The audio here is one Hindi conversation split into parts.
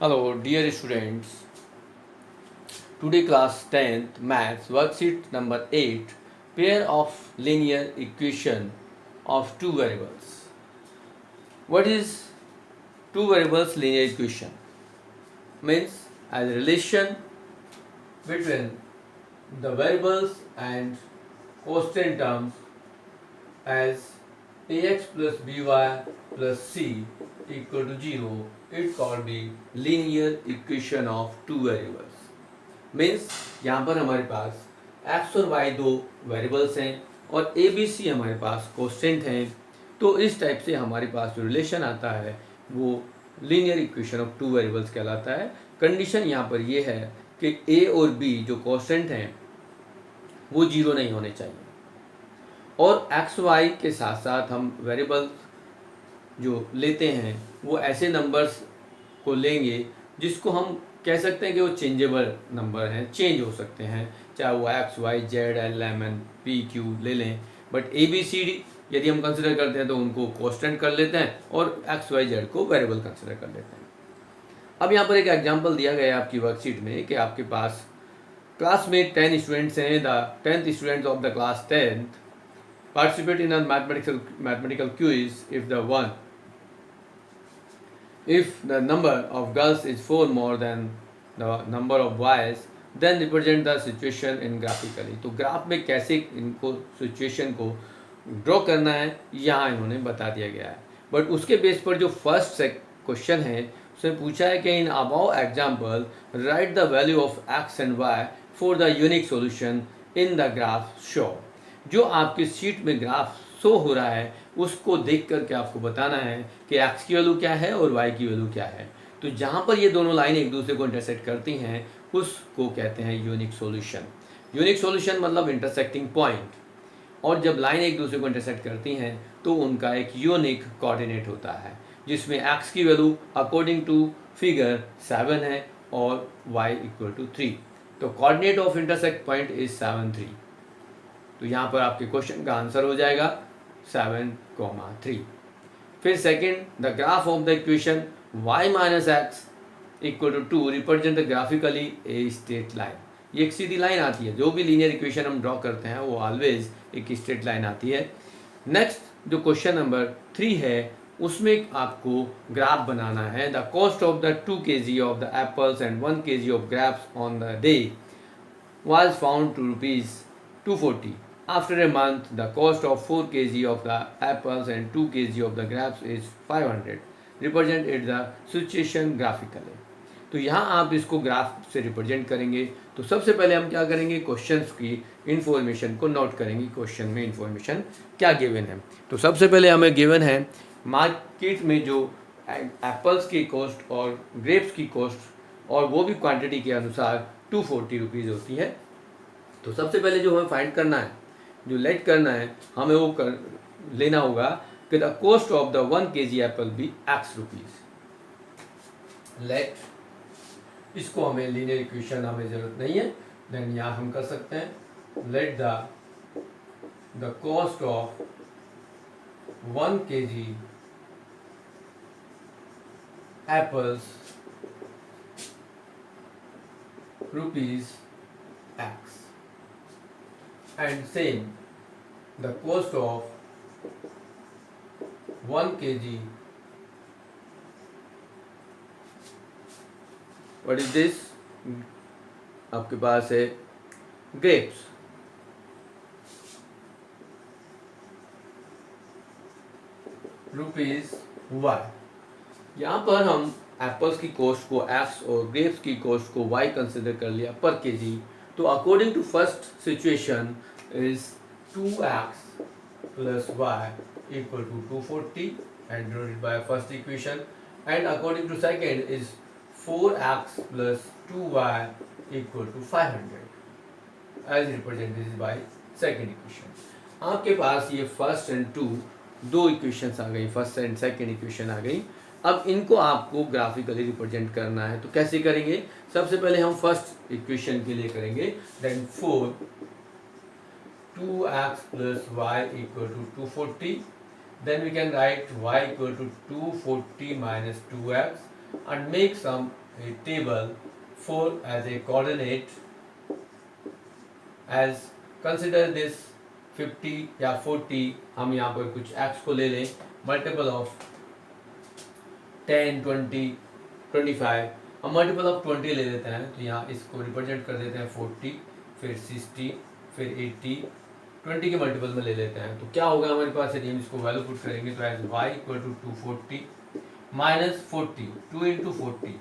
Hello, dear students. Today, class 10th maths worksheet number 8 pair of linear equation of two variables. What is two variables linear equation? Means as a relation between the variables and constant terms as ax plus by plus c equal to 0, it called the linear equation of two variables. Means यहाँ पर हमारे पास x और y दो वेरिएबल्स हैं और ए बी सी हमारे पास कोस्टेंट हैं, तो इस टाइप से हमारे पास जो रिलेशन आता है वो linear equation of two variables कहलाता है। कंडीशन यहाँ पर ये है कि ए और बी जो कोस्टेंट हैं वो जीरो नहीं होने चाहिए और एक्स वाई के साथ साथ हम वेरिएबल्स जो लेते हैं वो ऐसे नंबर्स को लेंगे जिसको हम कह सकते हैं कि वो चेंजेबल नंबर हैं, चेंज हो सकते हैं, चाहे वो X Y Z L M N P Q ले लें। But A B C D यदि हम कंसिडर करते हैं तो उनको कांस्टेंट कर लेते हैं और एक्स वाई जेड को वेरिएबल कंसिडर कर लेते हैं। अब यहाँ पर एक एग्जांपल दिया गया है आपकी वर्कशीट में कि आपके पास क्लास में 10 स्टूडेंट्स हैं। The 10th students of the class 10th participate in a mathematical quiz if the number of girls is 4 more than the number of boys then represent the situation in graphically। तो ग्राफ में कैसे इनको सिचुएशन को ड्रॉ करना है यहाँ इन्होंने बता दिया गया है। बट उसके बेस पर जो फर्स्ट क्वेश्चन है उसने पूछा है कि in above example write the value of x and y for the unique solution in the graph show. जो आपकी शीट में ग्राफ शो हो रहा है उसको देख करके आपको बताना है कि x की वैल्यू क्या है और y की वैल्यू क्या है। तो जहाँ पर ये दोनों लाइन एक दूसरे को इंटरसेक्ट करती हैं उसको कहते हैं यूनिक सॉल्यूशन। यूनिक सॉल्यूशन मतलब इंटरसेक्टिंग पॉइंट, और जब लाइन एक दूसरे को इंटरसेक्ट करती हैं तो उनका एक यूनिक कोऑर्डिनेट होता है जिसमें x की वैल्यू अकॉर्डिंग टू फिगर 7 है और y इक्वल टू 3। तो coordinate of intersect point is 7 3। तो यहाँ पर आपके क्वेश्चन का आंसर हो जाएगा 7,3। फिर second the graph of the equation y minus X equal to 2 represent graphically a straight line. ये एक सीधी लाइन आती है, जो भी लीनियर इक्वेशन हम ड्रॉ करते हैं वो ऑलवेज एक स्ट्रेट लाइन आती है। नेक्स्ट जो क्वेश्चन नंबर 3 है उसमें आपको ग्राफ बनाना है। The cost of the 2 kg of the apples and 1 kg of grapes on the day was found to rupees 240. After a month, the cost of 4 kg of the apples and 2 kg of the grapes is 500. Represent it the situation graphically. तो यहाँ आप इसको ग्राफ से रिप्रेजेंट करेंगे। तो सबसे पहले हम क्या करेंगे, क्वेश्चंस की इन्फॉर्मेशन को नोट करेंगे। क्वेश्चन में इन्फॉर्मेशन क्या गिवन है, तो सबसे पहले हमें गिवन है मार्केट में जो एप्पल्स की कॉस्ट और ग्रेप्स की कॉस्ट और वो भी क्वांटिटी के अनुसार 240 रुपीज़ होती है। तो सबसे पहले जो हमें फाइंड करना है, जो लेट करना है, हमें वो लेना होगा कि the cost of the 1 kg apple be X rupees. Let इसको हमें लीनियर इक्वेशन हमें ज़रूरत नहीं है, देन यहाँ हम कर सकते हैं let the cost of 1 kg apples rupees x and same the cost of 1 kg what is this, आपके पास है grapes rupees y। यहाँ पर हम एप्पल्स की कॉस्ट को x और ग्रेप्स की कॉस्ट को y कंसिडर कर लिया पर केजी। तो according to first situation is 2x plus y equal to 240 and denoted by first equation, and according to second is 4x plus 2y equal to 500 as represented by second equation. आपके पास ये फर्स्ट एंड दो इक्वेशंस आ गई, फर्स्ट एंड सेकंड इक्वेशन आ गई। अब इनको आपको ग्राफिकली रिप्रेजेंट करना है, तो कैसे करेंगे, सबसे पहले हम फर्स्ट इक्वेशन के लिए करेंगे then 4 2x plus y equal to 240, then we can write y equal to 240 minus 2x and make some a table for as a coordinate as consider this 50 या 40 हम यहाँ पर कुछ x को ले लें मल्टीपल ऑफ 10 20 25 हम मल्टीपल ऑफ 20 ले लेते हैं तो यहाँ इसको रिप्रेजेंट कर देते हैं 40 फिर 60 फिर 80 20 के मल्टीपल में ले लेते हैं तो क्या होगा हमारे पास यदि हम इसको वैल्यू पुट करेंगे तो as y equal to 240 minus 40 2 into 40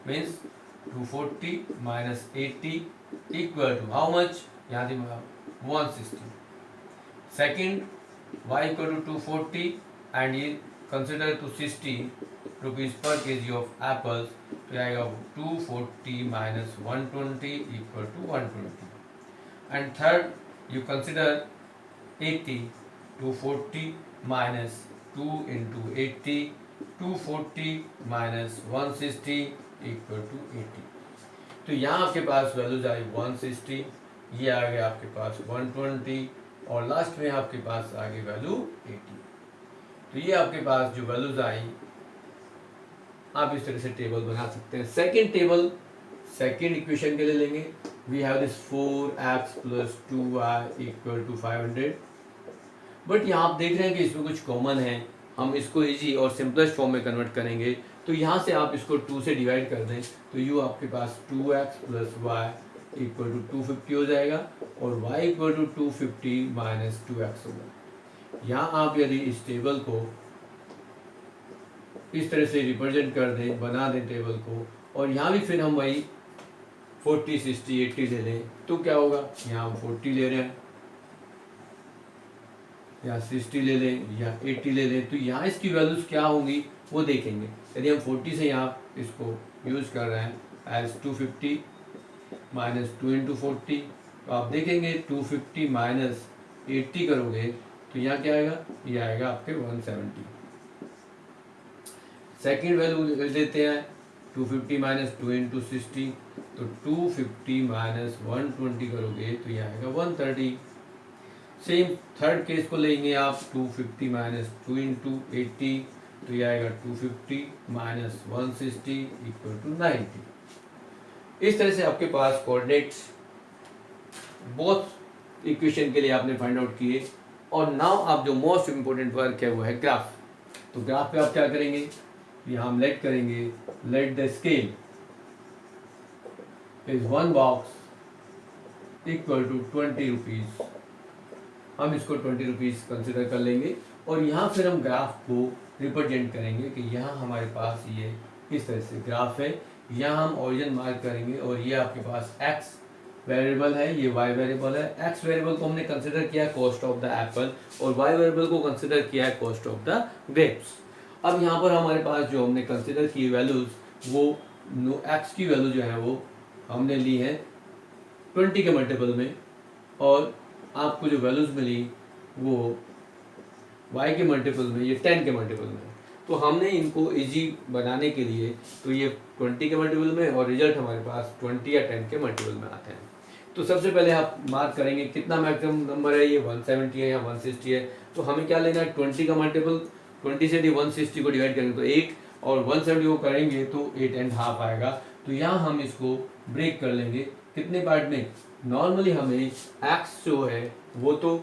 means 240 minus 80 equal to how much यहाँ दी 160 second y equal to 240 and ये consider to 60 rupees per KG of apples तो आएगा 240 minus 120 equal to 120 and third you consider 80 240 minus 2 into 80 240 minus 160 equal to 80 तो यहाँ आपके पास वैल्यूज आई 160 ये आ गया आपके पास 120 और लास्ट में आपके पास आ गई वैल्यू 80 तो ये आपके पास जो वैल्यूज आई आप इस तरह से टेबल बना सकते हैं सेकेंड टेबल सेकेंड इक्वेशन के लिए लेंगे we have this 4x plus 2y equal to 500 but यहाँ आप देख रहे हैं कि इसमें कुछ कॉमन है हम इसको इजी और सिंपलेस्ट फॉर्म में कन्वर्ट करेंगे तो यहाँ से आप इसको 2 से डिवाइड कर दें तो यू आपके पास 2x plus Y equal to 250 हो जाएगा और y equal to 250 minus 2x होगा यहाँ आप यदि इस टेबल को इस तरह से रिप्रेजेंट कर दें बना दें टेबल को और यहाँ भी फिर हम वही 40 60 80 ले लें तो क्या होगा यहाँ हम 40 ले रहे हैं या 60 ले लें या 80 ले लें तो यहाँ इसकी वैल्यूज क्या होंगी वो देखेंगे यदि हम 40 से यहाँ इसको यूज़ कर रहे हैं एज 250 माइनस 2 इंटू 40 तो आप देखेंगे 250 माइनस 80 करोगे तो यहाँ क्या आएगा ये आएगा आपके 170 सेकेंड वैल्यू लेते हैं 250 माइनस 2 इंटू 60 तो 250 माइनस 120 करोगे तो ये आएगा 130 सेम थर्ड केस को लेंगे आप 250 माइनस 2 इंटू 80 तो ये आएगा 250 माइनस 160 इक्वल टू 90 इस तरह से आपके पास कोऑर्डिनेट्स बोथ इक्वेशन के लिए आपने फाइंड आउट किए और नाउ आप जो मोस्ट इंपोर्टेंट वर्क है वो है ग्राफ तो ग्राफ पे आप क्या करेंगे यहाँ हम लेट करेंगे let the scale is 1 box equal to 20 rupees हम इसको 20 रुपीज कंसिडर कर लेंगे और यहाँ फिर हम ग्राफ को रिप्रेजेंट करेंगे कि यहाँ हमारे पास ये इस तरह से ग्राफ है यहाँ हम ओरिजिन मार्क करेंगे और ये आपके पास x वेरिएबल है ये y वेरिएबल है x वेरिएबल को हमने कंसिडर किया कॉस्ट ऑफ द एप्पल और y वेरिएबल को कंसिडर किया है कॉस्ट ऑफ द ग्रेप्स अब यहाँ पर हमारे पास जो हमने कंसिडर की वैल्यूज वो x की वैल्यू जो है वो हमने ली है 20 के मल्टीपल में और आपको जो वैल्यूज मिली वो y के मल्टीपल में ये 10 के मल्टीपल में तो हमने इनको इजी बनाने के लिए तो ये 20 के मल्टीपल में और रिजल्ट हमारे पास 20 या 10 के मल्टीपल में आते हैं तो सबसे पहले आप मार्क करेंगे कितना मैक्सिमम नंबर है ये 170 है या 160 है तो हमें क्या लेना है 20 का मल्टीपल 20 से 160 को डिवाइड करेंगे तो 8 और 170 को करेंगे तो 8.5 आएगा तो यहाँ हम इसको ब्रेक कर लेंगे कितने पार्ट में नॉर्मली हमें x जो है वो तो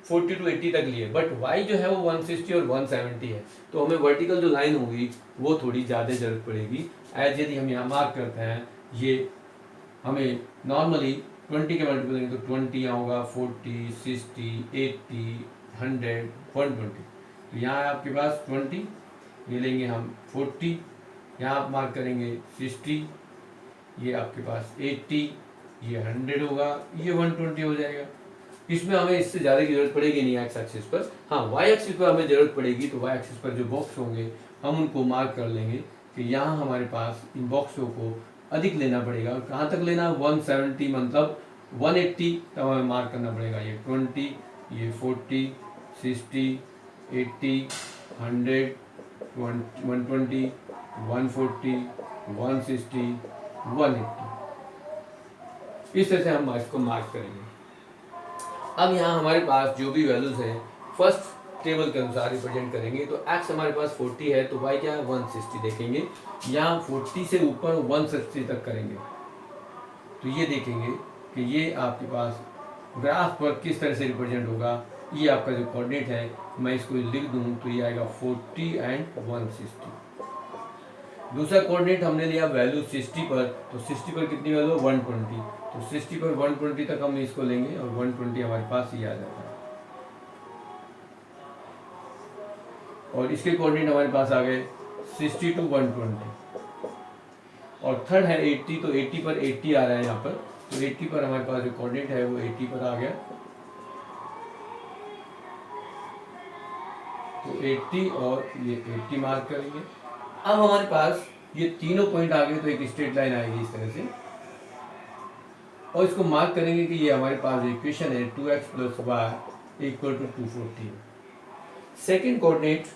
40 to 80 तक लिए बट y जो है वो 160 और 170 है तो हमें वर्टिकल जो लाइन होगी वो थोड़ी ज़्यादा जरूरत पड़ेगी एज यदि हम यहाँ मार्क करते हैं ये हमें नॉर्मली 20 के मल्टीपल लेंगे तो 20 यहाँ होगा 40 60 80 100 120 तो यहाँ है आपके पास 20 ये लेंगे हम 40 यहाँ आप मार्क करेंगे 60 ये आपके पास 80 ये 100 होगा ये 120 हो जाएगा इसमें हमें इससे ज़्यादा की जरूरत पड़ेगी नहीं एक्स एक्सिस पर हाँ वाई एक्सिस पर हमें ज़रूरत पड़ेगी तो वाई एक्सिस पर जो बॉक्स होंगे हम उनको मार्क कर लेंगे कि यहाँ हमारे पास इन बॉक्सों को अधिक लेना पड़ेगा कहाँ तक लेना 170 मतलब 180 तब हमें मार्क करना पड़ेगा ये 20 ये 40 60 80 100 120 140 160 180 इस तरह से हम इसको मार्क करेंगे अब यहाँ हमारे पास जो भी वैल्यूज हैं फर्स्ट टेबल के अनुसार रिप्रेजेंट करेंगे। तो x हमारे पास 40 है तो y क्या है 160 देखेंगे। यहाँ 40 से ऊपर 160 तक करेंगे तो ये देखेंगे कि ये आपके पास ग्राफ पर किस तरह से रिप्रेजेंट होगा। ये आपका जो कोऑर्डिनेट है मैं इसको लिख दूँ तो ये आएगा 40 एंड 160। दूसरा कोऑर्डिनेट हमने लिया वैल्यू 60 पर, तो 60 पर कितनी वैल्यू 120, तो 60 पर 120 तक हम इसको लेंगे और 120 हमारे पास ये आ जाता है। और इसके कोऑर्डिनेट हमारे पास आ गए 60 to 120 और थर्ड है 80, तो 80 पर 80 आ रहा है यहाँ पर, तो 80 पर हमारे पास जो कोऑर्डिनेट है वो 80 पर आ गया। तो 80 और ये 80 मार्क करेंगे। अब हमारे पास ये तीनों पॉइंट आ गए तो एक स्ट्रेट लाइन आएगी इस तरह से और इसको मार्क करेंगे कि ये हमारे पास इक्वेशन है 2x + y = 240। सेकेंड कोऑर्डिनेट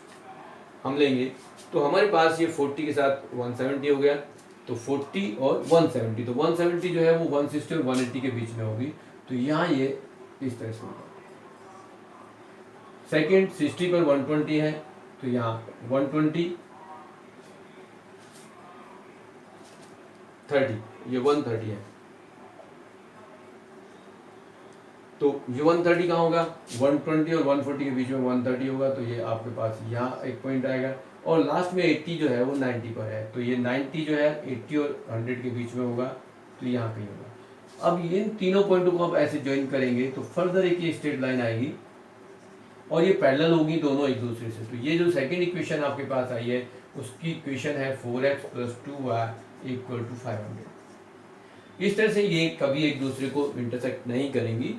हम लेंगे तो हमारे पास ये 40 के साथ 170 हो गया, तो 40 और 170, तो 170 जो है वो 160 और 180 के बीच में होगी, तो यहाँ ये इस तरह से होगा। सेकेंड 60 पर 120 है तो यहाँ 120 30, ये 130 है, तो ये 130 कहाँ होगा 120 और 140 के बीच में 130 होगा, तो ये आपके पास यहाँ एक पॉइंट आएगा। और लास्ट में 80 जो है वो 90 पर है, तो ये 90 जो है 80 और 100 के बीच में होगा, तो यहाँ कहीं होगा। अब इन तीनों पॉइंटों को आप ऐसे ज्वाइन करेंगे तो फर्दर एक ये स्ट्रेट लाइन आएगी और ये पैरेलल होगी दोनों एक दूसरे से। तो ये जो सेकेंड इक्वेशन आपके पास आई है उसकी इक्वेशन है 4x + 2y = 500। इस तरह से ये कभी एक दूसरे को इंटरसेक्ट नहीं करेंगी,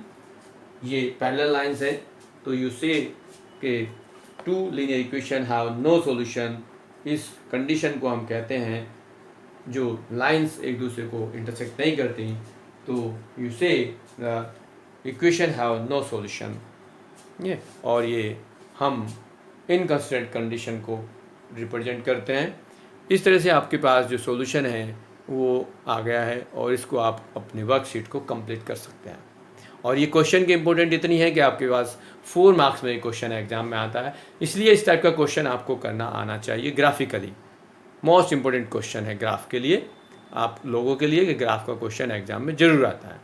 ये पैरेलल लाइंस है, तो यू से के two linear equation have no solution. इस कंडीशन को हम कहते हैं जो लाइंस एक दूसरे को इंटरसेक्ट नहीं करती, तो you say the equation have no solution. ये और ये हम इनकंसिस्टेंट कंडीशन को रिप्रेजेंट करते हैं। इस तरह से आपके पास जो सॉल्यूशन है वो आ गया है और इसको आप अपनी वर्कशीट को कंप्लीट कर सकते हैं। और ये क्वेश्चन की इंपॉर्टेंट इतनी है कि आपके पास 4 मार्क्स में ये क्वेश्चन एग्जाम में आता है, इसलिए इस टाइप का क्वेश्चन आपको करना आना चाहिए। ग्राफिकली मोस्ट इंपॉर्टेंट क्वेश्चन है ग्राफ के लिए, आप लोगों के लिए कि ग्राफ का क्वेश्चन एग्जाम में ज़रूर आता है।